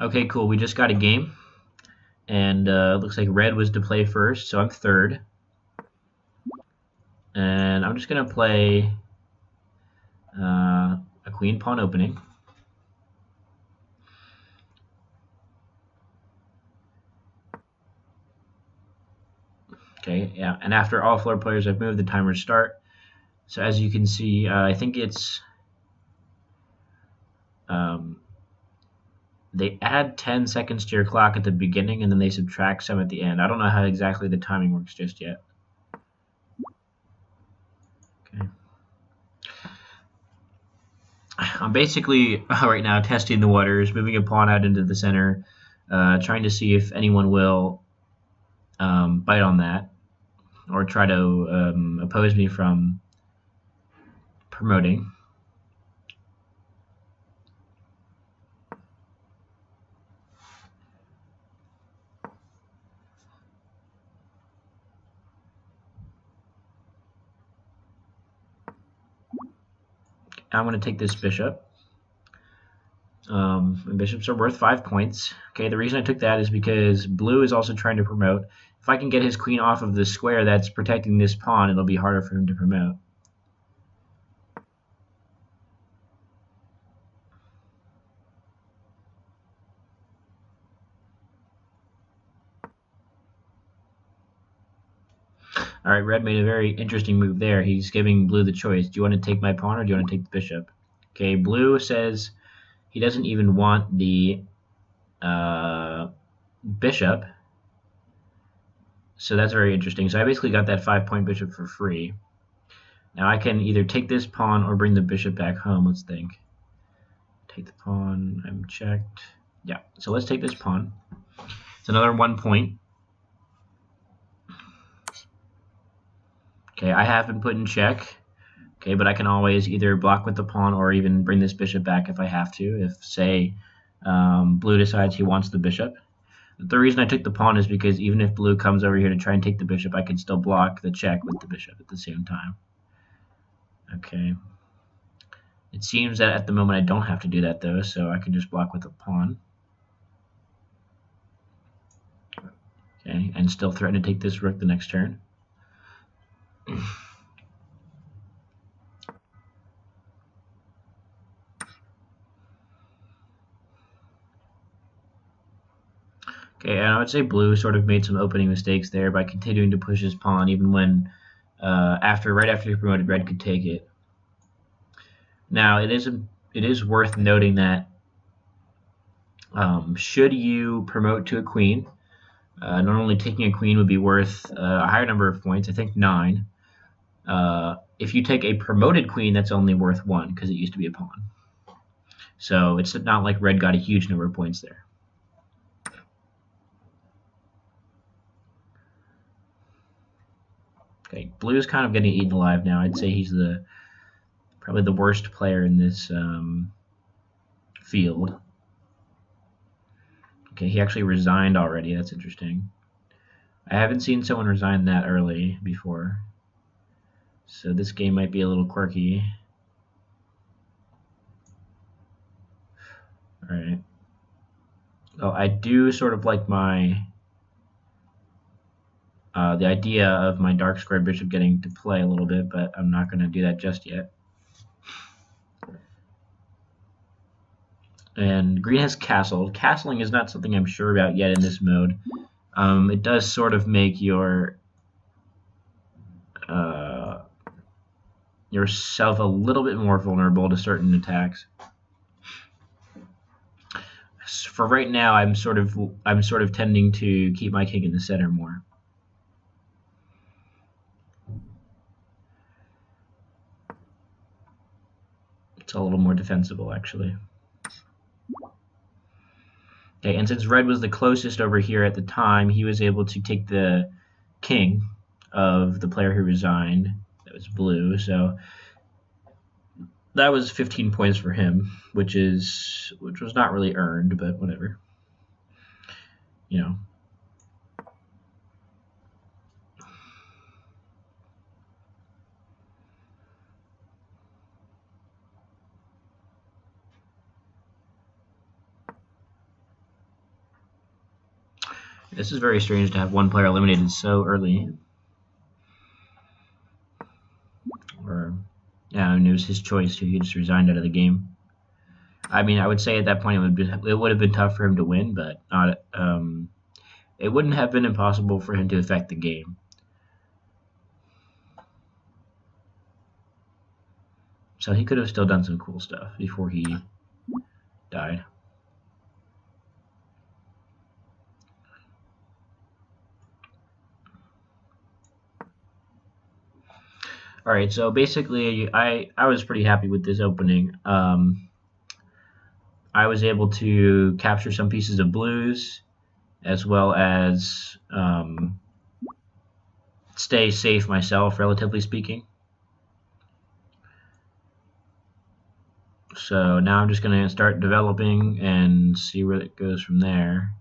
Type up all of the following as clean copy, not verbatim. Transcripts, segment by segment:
Okay, cool. We just got a game, and looks like red was to play first, so I'm third. And I'm just gonna play a queen pawn opening. Okay, yeah. And after all floor players have moved, the timers start. So as you can see, I think it's um, they add 10 seconds to your clock at the beginning, and then they subtract some at the end. I don't know how exactly the timing works just yet. Okay. I'm basically right now testing the waters, moving a pawn out into the center, trying to see if anyone will bite on that or try to oppose me from promoting. I'm going to take this bishop. And bishops are worth 5 points. Okay, the reason I took that is because blue is also trying to promote. If I can get his queen off of the square that's protecting this pawn, it'll be harder for him to promote. All right, red made a very interesting move there. He's giving blue the choice. Do you want to take my pawn or do you want to take the bishop? Okay, blue says he doesn't even want the bishop. So that's very interesting. So I basically got that 5-point bishop for free. Now I can either take this pawn or bring the bishop back home. Let's think. Take the pawn. I'm checked. Yeah, so let's take this pawn. It's another 1 point. Okay, I have been put in check. Okay, but I can always either block with the pawn or even bring this bishop back if I have to. If, say, blue decides he wants the bishop. The reason I took the pawn is because even if blue comes over here to try and take the bishop, I can still block the check with the bishop at the same time. Okay. It seems that at the moment I don't have to do that though, so I can just block with a pawn. Okay, and still threaten to take this rook the next turn. Okay, and I would say blue sort of made some opening mistakes there by continuing to push his pawn even when right after he promoted, red could take it. Now it is worth noting that should you promote to a queen, not only taking a queen would be worth a higher number of points, I think 9. If you take a promoted queen, that's only worth 1 because it used to be a pawn. So it's not like red got a huge number of points there. Okay, blue is kind of getting eaten alive now. I'd say he's probably the worst player in this field. Okay, he actually resigned already. That's interesting. I haven't seen someone resign that early before. So this game might be a little quirky. Alright. Oh, I do sort of like the idea of my dark squared bishop getting to play a little bit, but I'm not going to do that just yet. And green has castled. Castling is not something I'm sure about yet in this mode. It does sort of make yourself a little bit more vulnerable to certain attacks. For right now, I'm sort of tending to keep my king in the center more. It's a little more defensible, actually. Okay, and since red was the closest over here at the time, he was able to take the king of the player who resigned. That was blue, so that was 15 points for him, which was not really earned, but whatever. You know. This is very strange to have one player eliminated so early. Or, yeah, and it was his choice too. He just resigned out of the game. I mean, I would say at that point it would have been tough for him to win, but not. It wouldn't have been impossible for him to affect the game. So he could have still done some cool stuff before he died. All right, so basically, I was pretty happy with this opening. I was able to capture some pieces of blues, as well as stay safe myself, relatively speaking. So now I'm just going to start developing and see where it goes from there.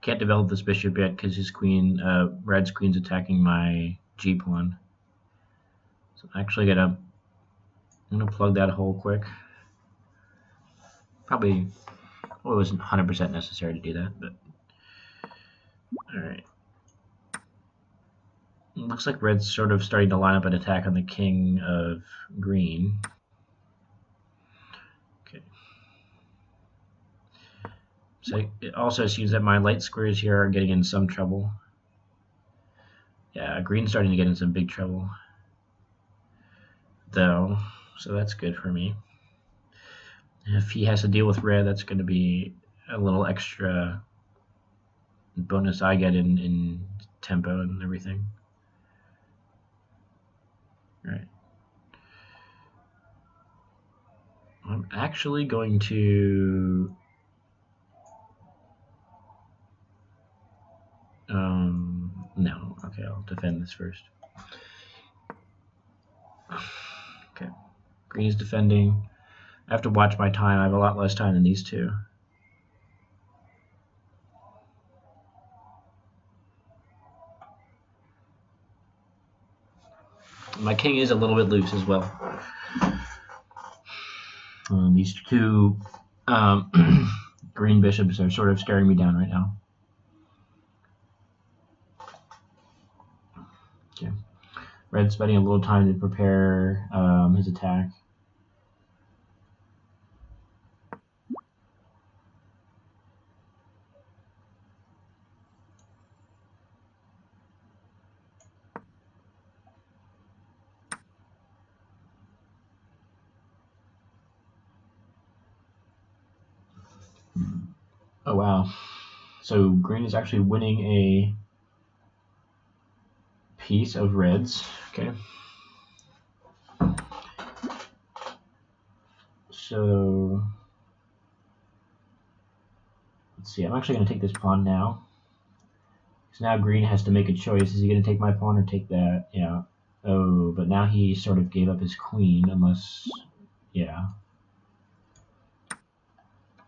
Can't develop this bishop yet because his queen, red's queen's attacking my g pawn. So I'm actually I'm gonna plug that hole quick. Probably, well, it wasn't 100% necessary to do that, but all right. It looks like red's sort of starting to line up an attack on the king of green. Okay. So it also seems that my light squares here are getting in some trouble. Yeah, green's starting to get in some big trouble, though, so that's good for me. If he has to deal with red, that's going to be a little extra bonus I get in tempo and everything. All right. I'm actually going to no, okay, I'll defend this first. Okay, green is defending. I have to watch my time. I have a lot less time than these two. My king is a little bit loose as well. These two green bishops are sort of staring me down right now. Okay. Red's spending a little time to prepare his attack. Oh wow. So green is actually winning a piece of reds. Okay. So let's see. I'm actually going to take this pawn now. So now green has to make a choice. Is he going to take my pawn or take that? Yeah. Oh, but now he sort of gave up his queen, unless, yeah.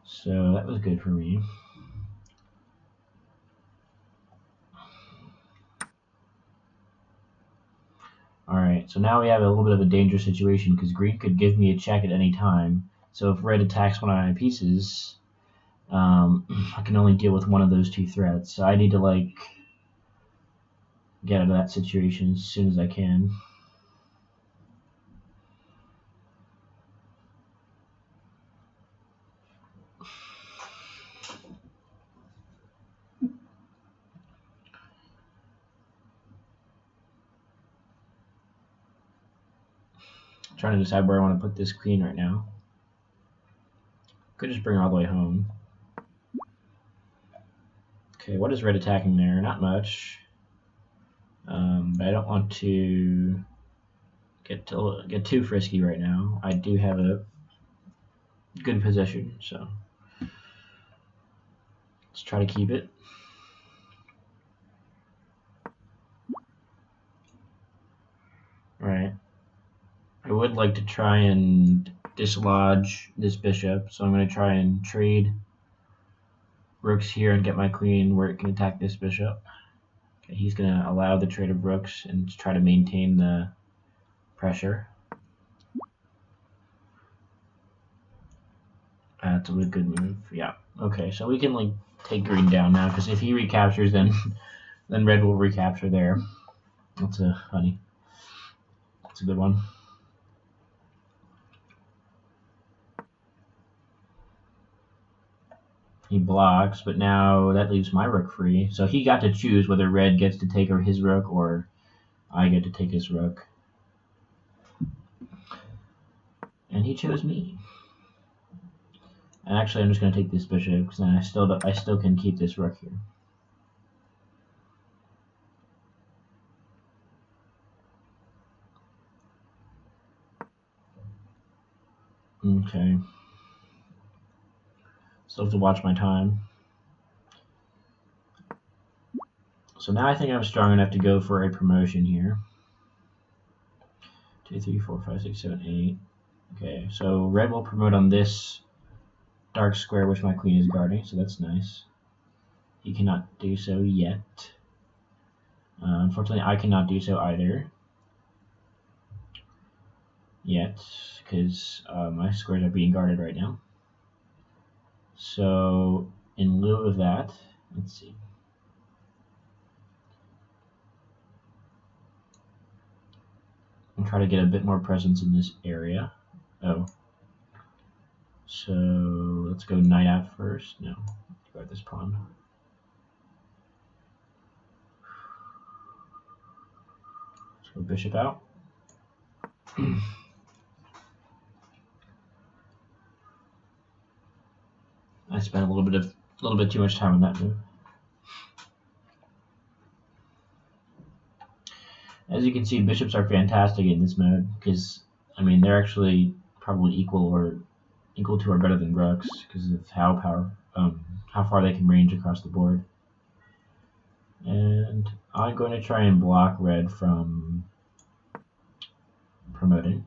So that was good for me. Alright, so now we have a little bit of a dangerous situation because green could give me a check at any time. So if red attacks one of my pieces, I can only deal with one of those two threats. So I need to, like, get out of that situation as soon as I can. I'm trying to decide where I want to put this queen right now. Could just bring her all the way home. Okay, what is red attacking there? Not much. But I don't want to get too frisky right now. I do have a good position, so let's try to keep it. Alright. I would like to try and dislodge this bishop, so I'm going to try and trade rooks here and get my queen where it can attack this bishop. Okay, he's going to allow the trade of rooks and try to maintain the pressure. That's a really good move. Yeah. Okay, so we can like take green down now, because if he recaptures, then red will recapture there. That's a funny. That's a good one. He blocks, but now that leaves my rook free. So he got to choose whether red gets to take his rook or I get to take his rook. And he chose me. And actually, I'm just going to take this bishop, because then I still can keep this rook here. Okay. Still have to watch my time. So now I think I'm strong enough to go for a promotion here. 2, 3, 4, 5, 6, 7, 8. Okay, so red will promote on this dark square which my queen is guarding, so that's nice. He cannot do so yet. Unfortunately, I cannot do so either. Yet, because my squares are being guarded right now. So, in lieu of that, let's see. I'll try to get a bit more presence in this area. Oh. So, let's go knight out first. No, let's guard this pawn. Let's go bishop out. I spent a little bit too much time on that move. As you can see, bishops are fantastic in this mode because, I mean, they're actually probably equal to or better than rooks because of how far they can range across the board. And I'm going to try and block red from promoting.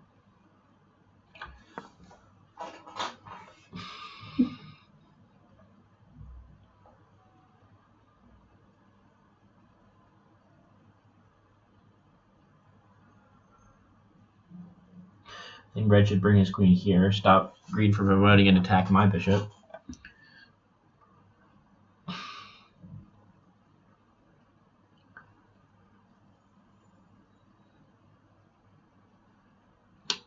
I think red should bring his queen here, stop green from promoting and attack my bishop.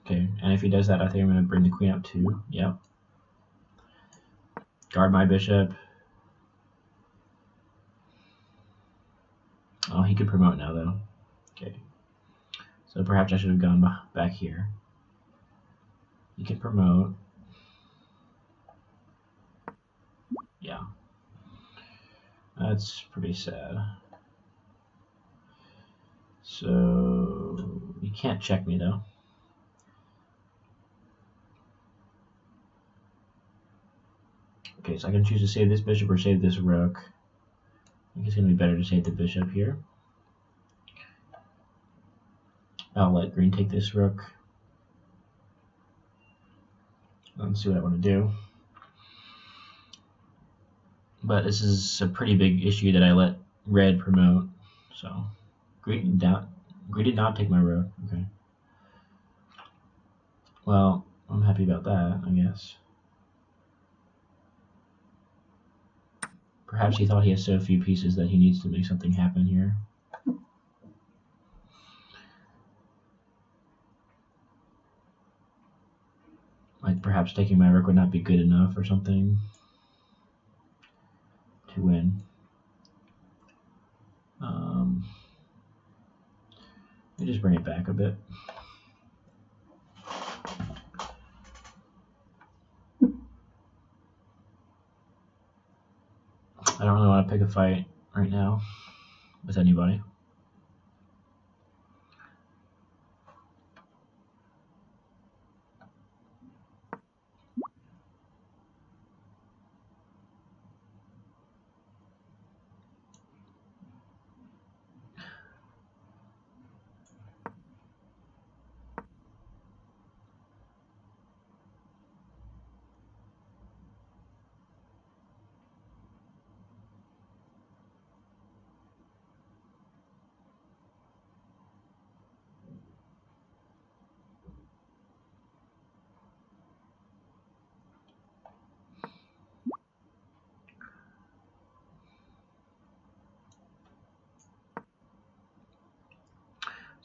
Okay, and if he does that, I think I'm going to bring the queen up too. Yep. Guard my bishop. Oh, he could promote now, though. Okay. So perhaps I should have gone back here. He can promote. Yeah. That's pretty sad. So you can't check me, though. Okay, so I can choose to save this bishop or save this rook. I think it's going to be better to save the bishop here. I'll let green take this rook. Let's see what I want to do. But this is a pretty big issue that I let red promote. So green did not take my rook. Okay. Well, I'm happy about that, I guess. Perhaps he thought he has so few pieces that he needs to make something happen here. Like perhaps taking my rook would not be good enough or something to win. Let me just bring it back a bit. I don't really want to pick a fight right now with anybody.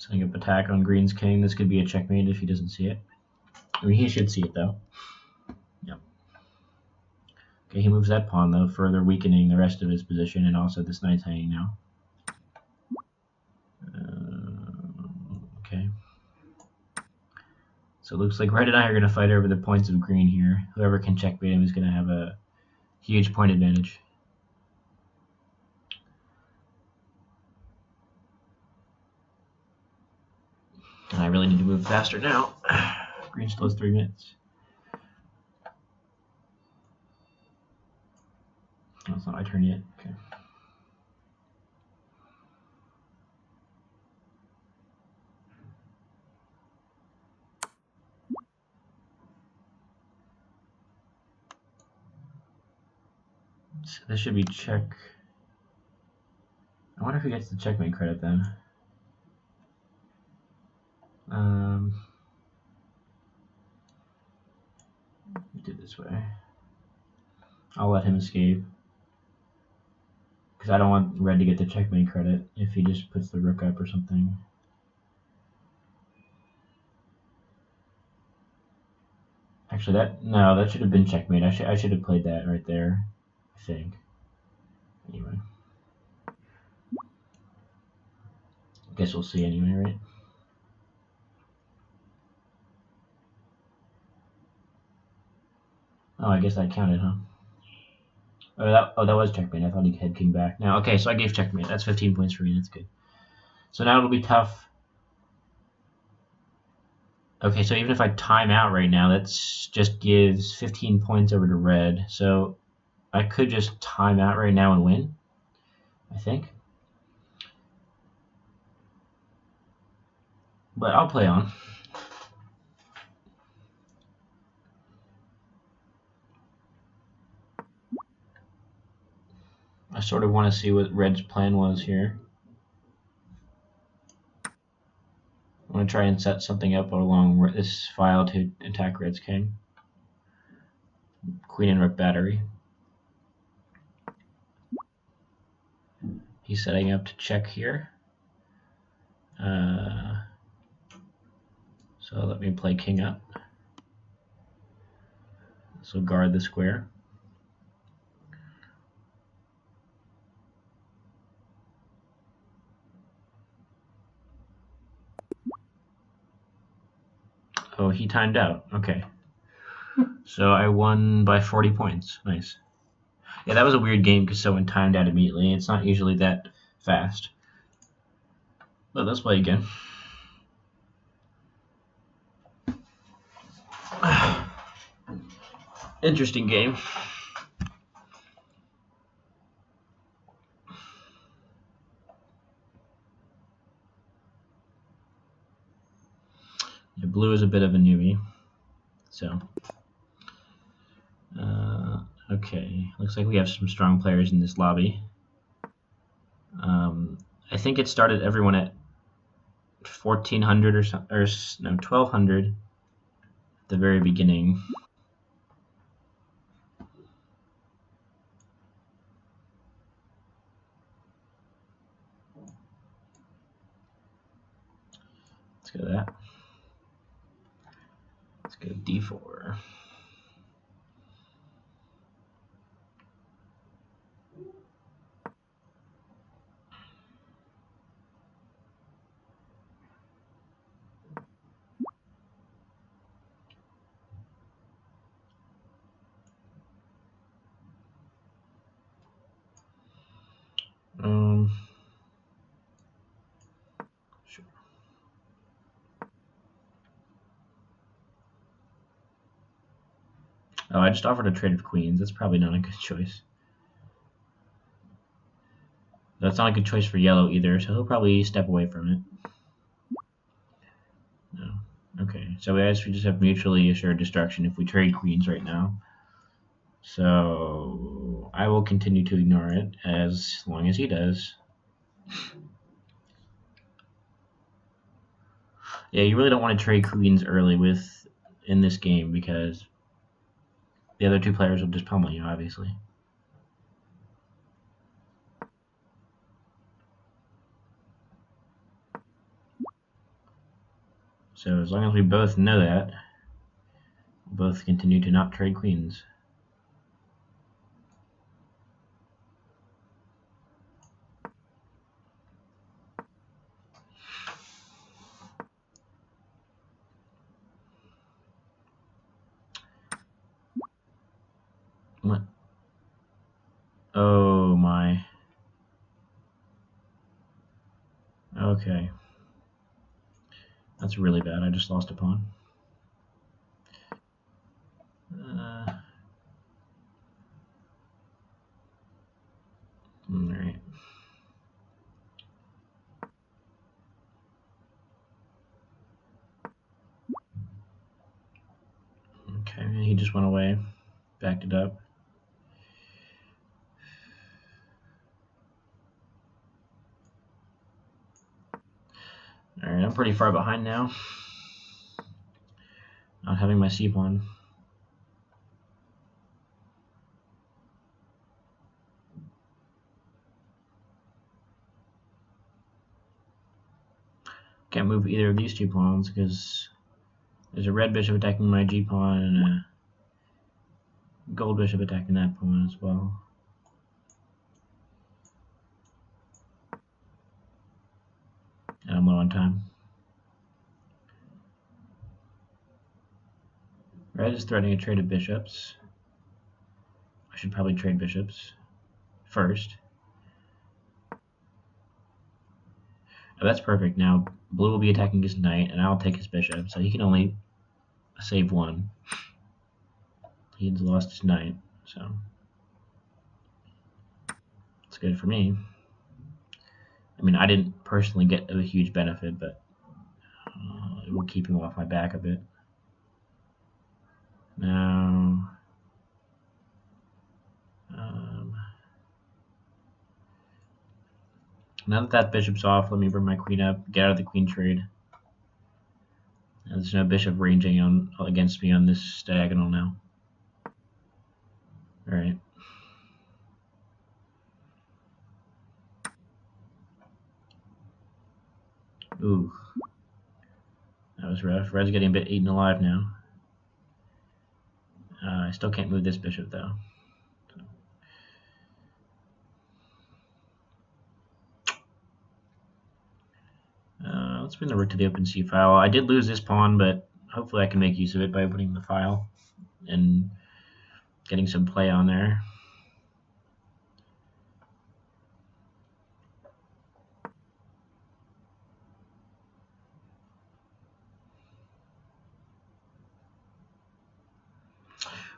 Setting up attack on Green's king. This could be a checkmate if he doesn't see it. I mean, he should see it though. Yep. Okay, he moves that pawn though, further weakening the rest of his position, and also this knight's hanging now. Okay. So it looks like Red and I are going to fight over the points of Green here. Whoever can checkmate him is going to have a huge point advantage. And I really need to move faster now. Green still has 3 minutes. Oh, it's not my turn yet. Okay. So this should be check. I wonder if he gets the checkmate credit then. Do it this way. I'll let him escape. Because I don't want Red to get the checkmate credit if he just puts the rook up or something. Actually, that should have been checkmate. I should have played that right there, I think. Anyway. Guess we'll see anyway, right? Oh, I guess that counted, huh? Oh, that was checkmate. I thought he had king back. Now, okay, so I gave checkmate. That's 15 points for me. That's good. So now it'll be tough. Okay, so even if I time out right now, that just gives 15 points over to Red. So I could just time out right now and win, I think. But I'll play on. I sort of want to see what Red's plan was here. I want to try and set something up along this file to attack Red's king. Queen and rook battery. He's setting up to check here. So let me play king up. This will guard the square. Oh, he timed out. Okay. So I won by 40 points. Nice. Yeah, that was a weird game because someone timed out immediately. It's not usually that fast. But let's play again. Interesting game. Yeah, blue is a bit of a newbie. So, okay. Looks like we have some strong players in this lobby. I think it started everyone at 1400 or no, 1200 at the very beginning. Let's go to that. Let's go d4. Sure. Oh, I just offered a trade of queens. That's probably not a good choice. That's not a good choice for yellow either, so he'll probably step away from it. No. Okay, so we just have mutually assured destruction if we trade queens right now. So I will continue to ignore it as long as he does. Yeah, you really don't want to trade queens early in this game because the other two players will just pummel you, obviously. So as long as we both know that, we'll both continue to not trade queens. What? Oh my. Okay. That's really bad. I just lost a pawn. Alright. Okay, he just went away. Backed it up. Alright, I'm pretty far behind now. Not having my c-pawn. Can't move either of these two pawns because there's a red bishop attacking my g-pawn and a gold bishop attacking that pawn as well. And I'm low on time. Red is threatening a trade of bishops. I should probably trade bishops first. Oh, that's perfect. Now blue will be attacking his knight, and I'll take his bishop, so he can only save one. He's lost his knight, so it's good for me. I mean, I didn't personally get a huge benefit, but it will keep him off my back a bit. Now, now that that bishop's off, let me bring my queen up, get out of the queen trade. There's no bishop ranging on against me on this diagonal now. All right. Ooh, that was rough. Red's getting a bit eaten alive now. I still can't move this bishop though. Let's bring the rook to the open c file. I did lose this pawn, but hopefully I can make use of it by opening the file and getting some play on there.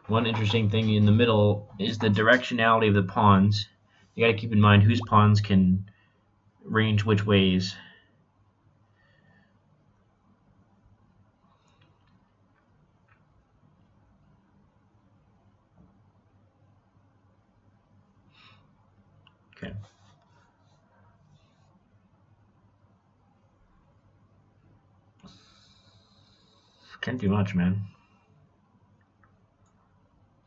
One interesting thing in the middle is the directionality of the pawns. You got to keep in mind whose pawns can range which ways. Okay. Can't do much, man.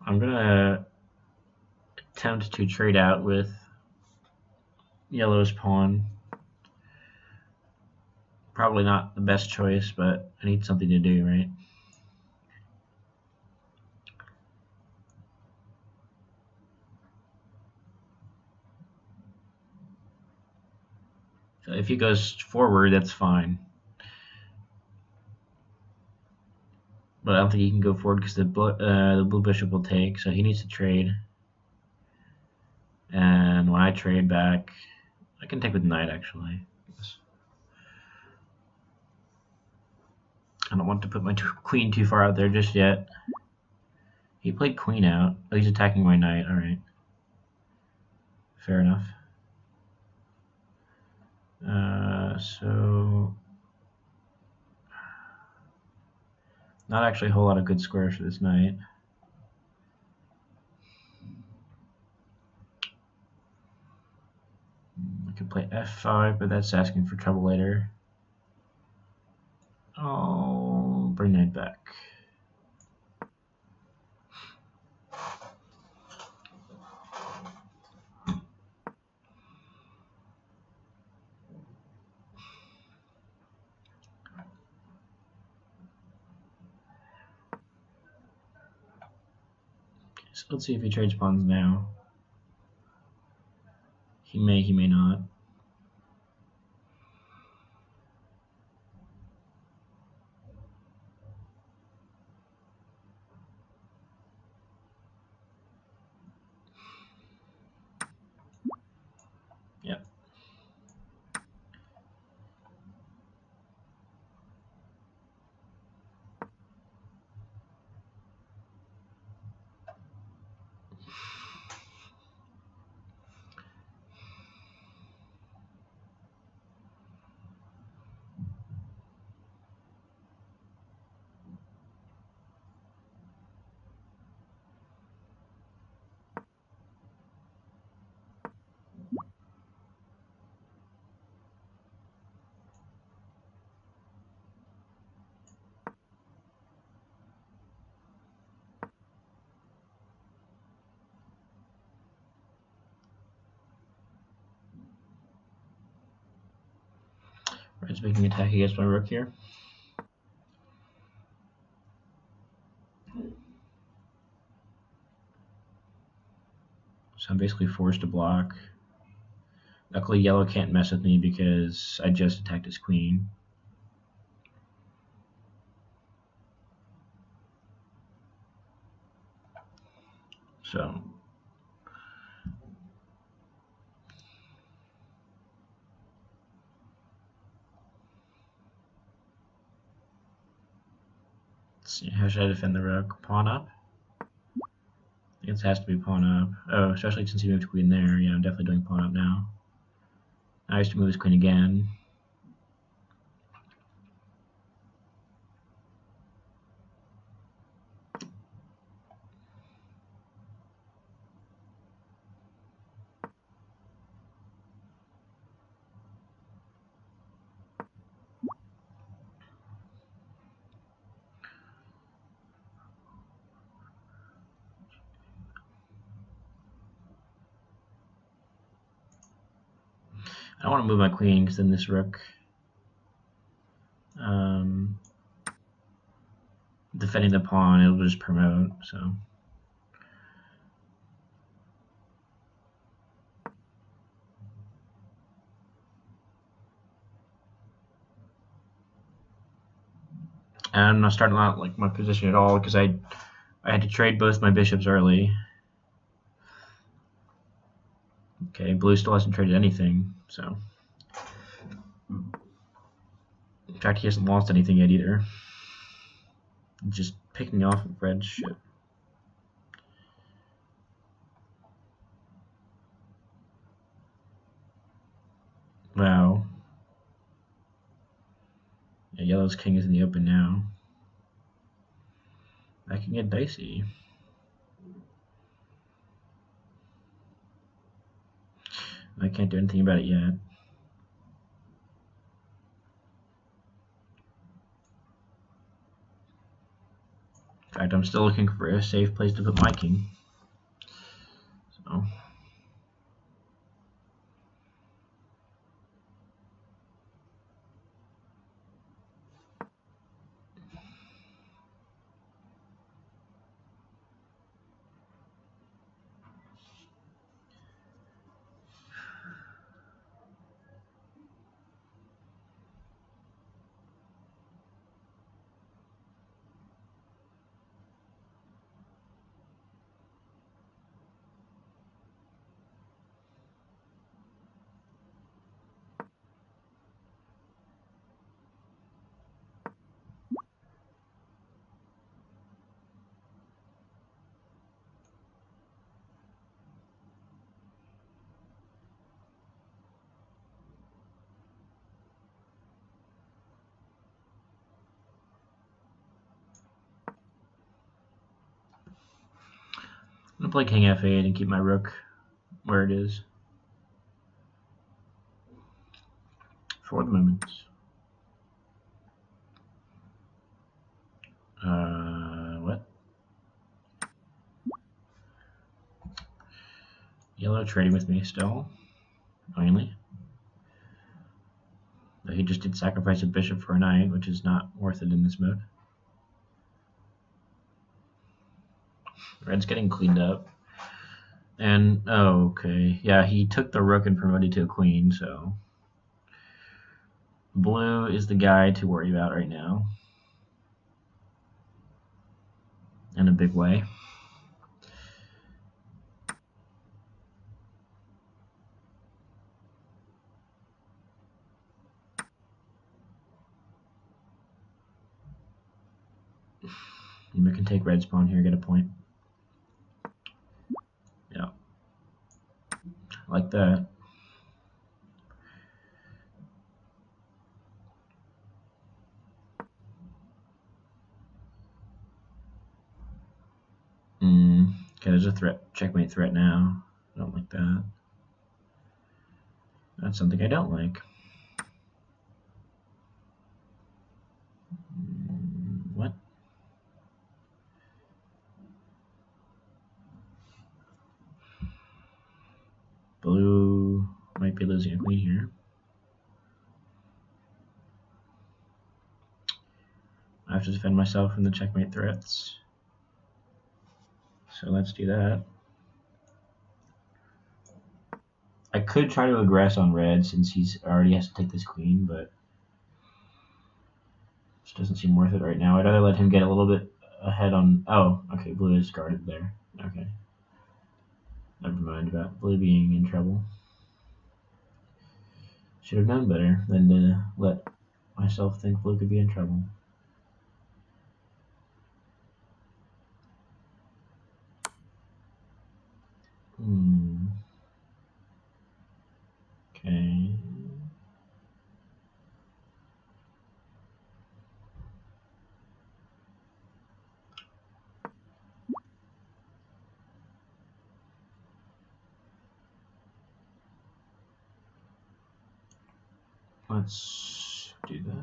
I'm gonna attempt to trade out with yellow's pawn. Probably not the best choice, but I need something to do, right? So if he goes forward, that's fine. But I don't think he can go forward because the blue bishop will take, so he needs to trade. And when I trade back, I can take with knight actually. I don't want to put my queen too far out there just yet. He played queen out. Oh, he's attacking my knight. All right. Fair enough. So not actually a whole lot of good squares for this knight. I could play f5, but that's asking for trouble later. I'll bring knight back. So let's see if he trades pawns now. He may not. Yep. Red's making an attack against my rook here. So I'm basically forced to block. Luckily, yellow can't mess with me because I just attacked his queen. So let's see, how should I defend the rook? Pawn up? I guess it has to be pawn up. Oh, especially since he moved queen there. Yeah, I'm definitely doing pawn up now. I used to move his queen again. I don't want to move my queen because then this rook defending the pawn, it'll just promote. So and I'm not starting out like my position at all because I had to trade both my bishops early. Okay, blue still hasn't traded anything, so in fact he hasn't lost anything yet either. Just picking off of red's shit. Wow. Yeah, yellow's king is in the open now. That can get dicey. I can't do anything about it yet. In fact, I'm still looking for a safe place to put my king. So I'm gonna play king f8 and keep my rook where it is for the moment. What? Yellow trading with me still, finally. Though he just did sacrifice a bishop for a knight, which is not worth it in this mode. Red's getting cleaned up. And, oh, okay. Yeah, he took the rook and promoted to a queen, so blue is the guy to worry about right now. In a big way. We can take red's pawn here, get a point. Yeah. Like that. Okay, there's a threat, checkmate threat now. I don't like that. That's something I don't like. What? Blue might be losing a queen here. I have to defend myself from the checkmate threats. So let's do that. I could try to aggress on red since he's already has to take this queen, but it doesn't seem worth it right now. I'd rather let him get a little bit ahead on... Oh, okay, blue is guarded there. Okay. Never mind about blue being in trouble. Should have known better than to let myself think blue could be in trouble. Okay. Let's do that.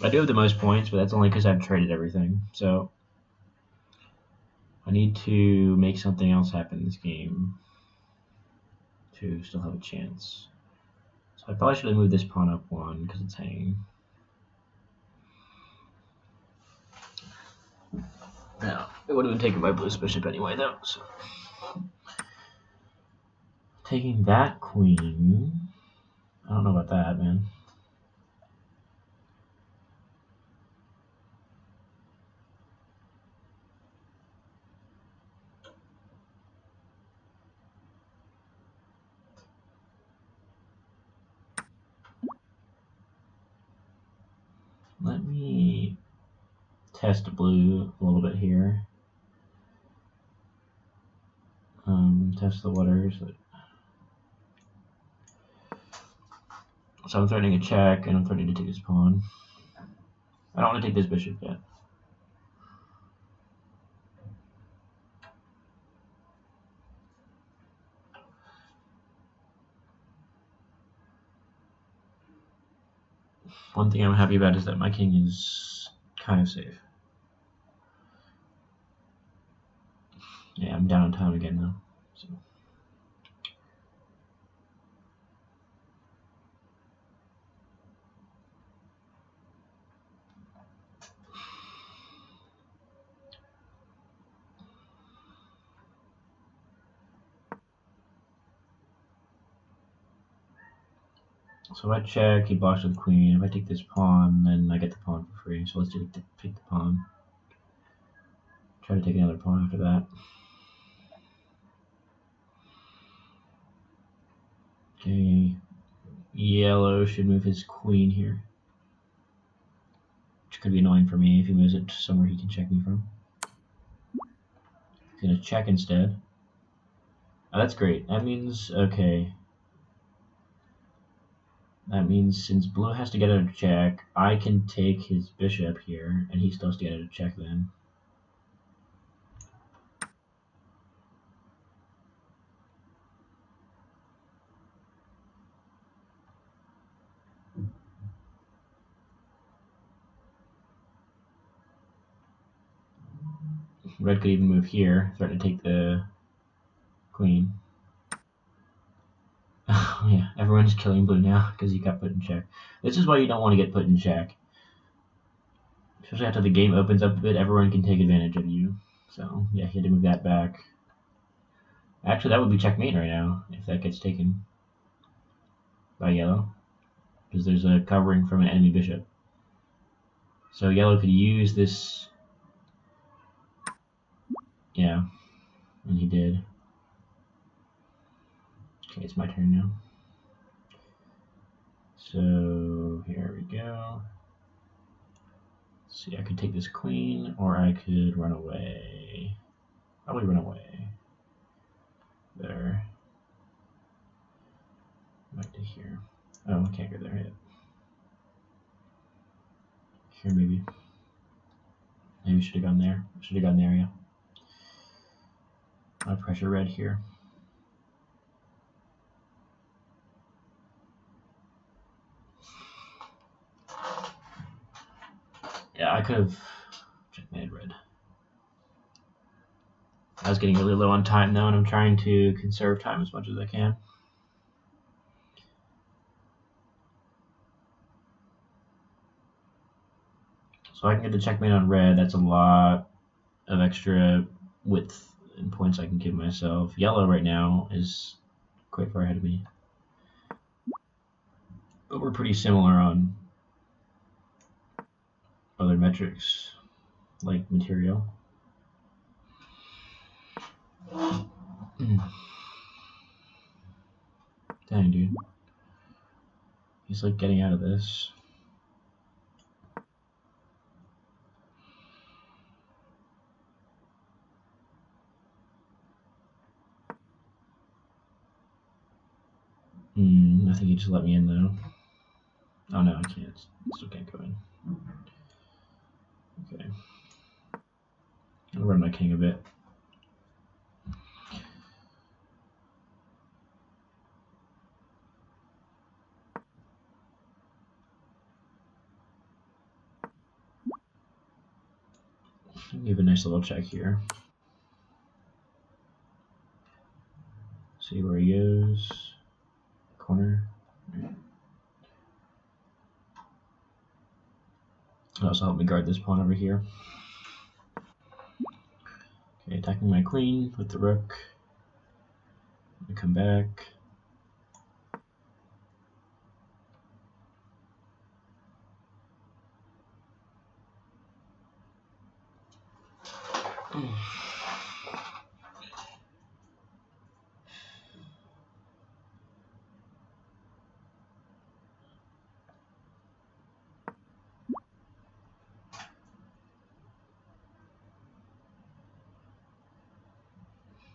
I do have the most points, but that's only because I've traded everything. So I need to make something else happen in this game to still have a chance. So I probably should have moved this pawn up one because it's hanging. No, it would have been taken by blue's bishop anyway, though. So taking that queen, I don't know about that, man. Let me test blue a little bit here. Test the waters. So I'm threatening a check, and I'm threatening to take this pawn. I don't want to take this bishop yet. One thing I'm happy about is that my king is kind of safe. Yeah, I'm down on time again now. So. So if I check, he blocks with the queen. If I take this pawn, then I get the pawn for free. So let's take the pawn. Try to take another pawn after that. Okay, yellow should move his queen here, which could be annoying for me if he moves it somewhere he can check me from. He's gonna check instead. Oh, that's great. That means, okay. That means since blue has to get out of check, I can take his bishop here, and he still has to get out of check then. Red could even move here, threaten to take the queen. Oh yeah, everyone's killing blue now because he got put in check. This is why you don't want to get put in check. Especially after the game opens up a bit, everyone can take advantage of you. So yeah, he had to move that back. Actually, that would be checkmate right now if that gets taken by yellow, because there's a covering from an enemy bishop. So yellow could use this. Yeah, and he did. Okay, it's my turn now. So here we go. Let's see, I could take this queen, or I could run away. Probably run away. There. Back to here. Oh, I can't go there yet. Here, maybe. Maybe should have gone there. Should have gone there, yeah. I'll pressure red here. Yeah, I could have checkmated red. I was getting really low on time though, and I'm trying to conserve time as much as I can. So I can get the checkmate on red. That's a lot of extra width and points I can give myself. Yellow right now is quite far ahead of me. But we're pretty similar on other metrics, like material. Dang, dude. He's like getting out of this. I think he just let me in though. Oh no, I can't. Still can't go in. Okay. I'll run my king a bit. Give a nice little check here. See where he goes. Corner. Also help me guard this pawn over here. Okay, attacking my queen with the rook. I'm gonna come back.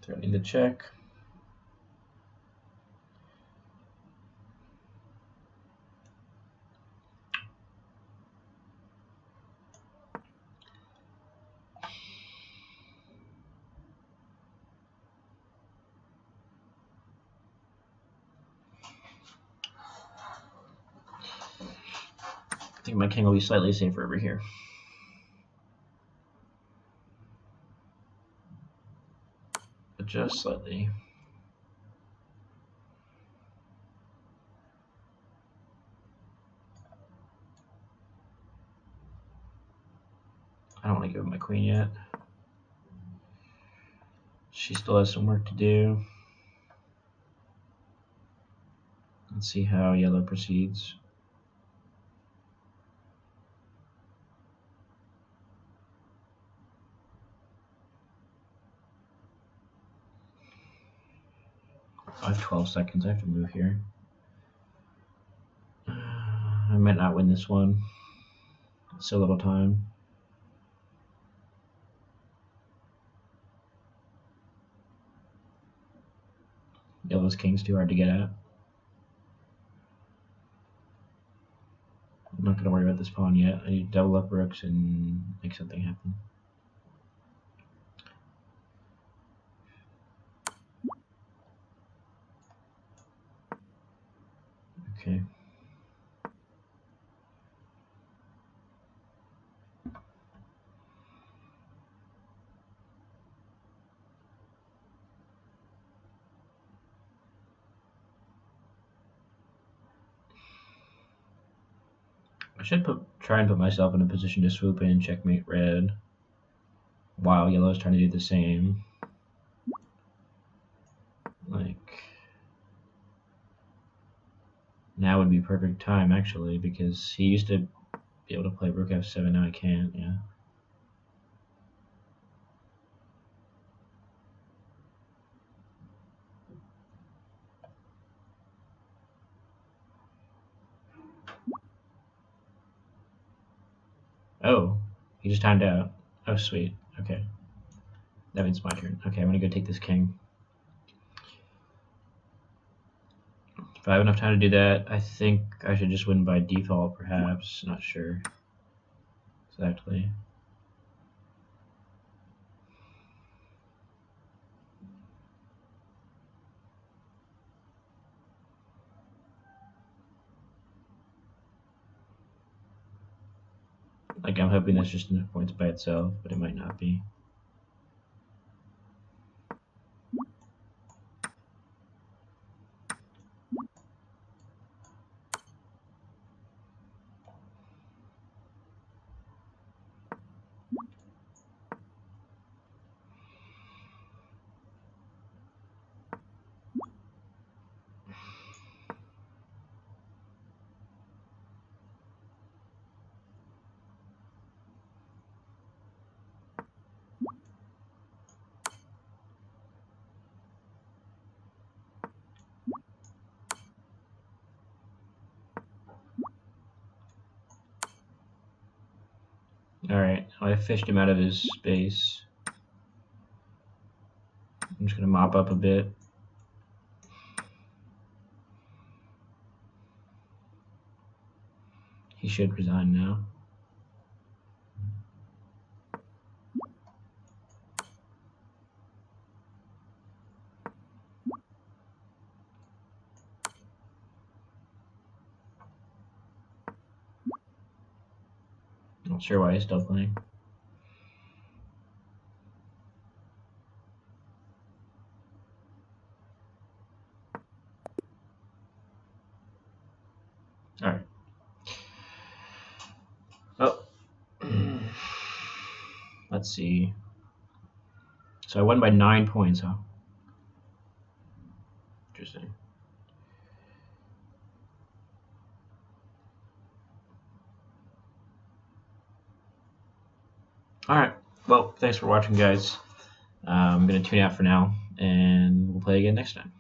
Threatening the check. I think my king will be slightly safer over here. But just slightly. I don't want to give him my queen yet. She still has some work to do. Let's see how yellow proceeds. I have 12 seconds. I have to move here. I might not win this one. So little time. Yellow's king's too hard to get at. I'm not going to worry about this pawn yet. I need to double up rooks and make something happen. Okay. I should try and put myself in a position to swoop in and checkmate red while yellow is trying to do the same. Like, now would be perfect time actually, because he used to be able to play rook f7. Now I can't. Yeah. Oh, he just timed out. Oh, sweet. Okay. That means my turn. Okay, I'm gonna go take this king. If I have enough time to do that, I think I should just win by default, perhaps. Not sure exactly. Like, I'm hoping that's just enough points by itself, but it might not be. Alright, I fished him out of his space. I'm just going to mop up a bit. He should resign now. Not sure why he's still playing. Alright. Oh. Let's see. So I won by 9 points, huh? Interesting. Alright. Well, thanks for watching, guys. I'm going to tune out for now, and we'll play again next time.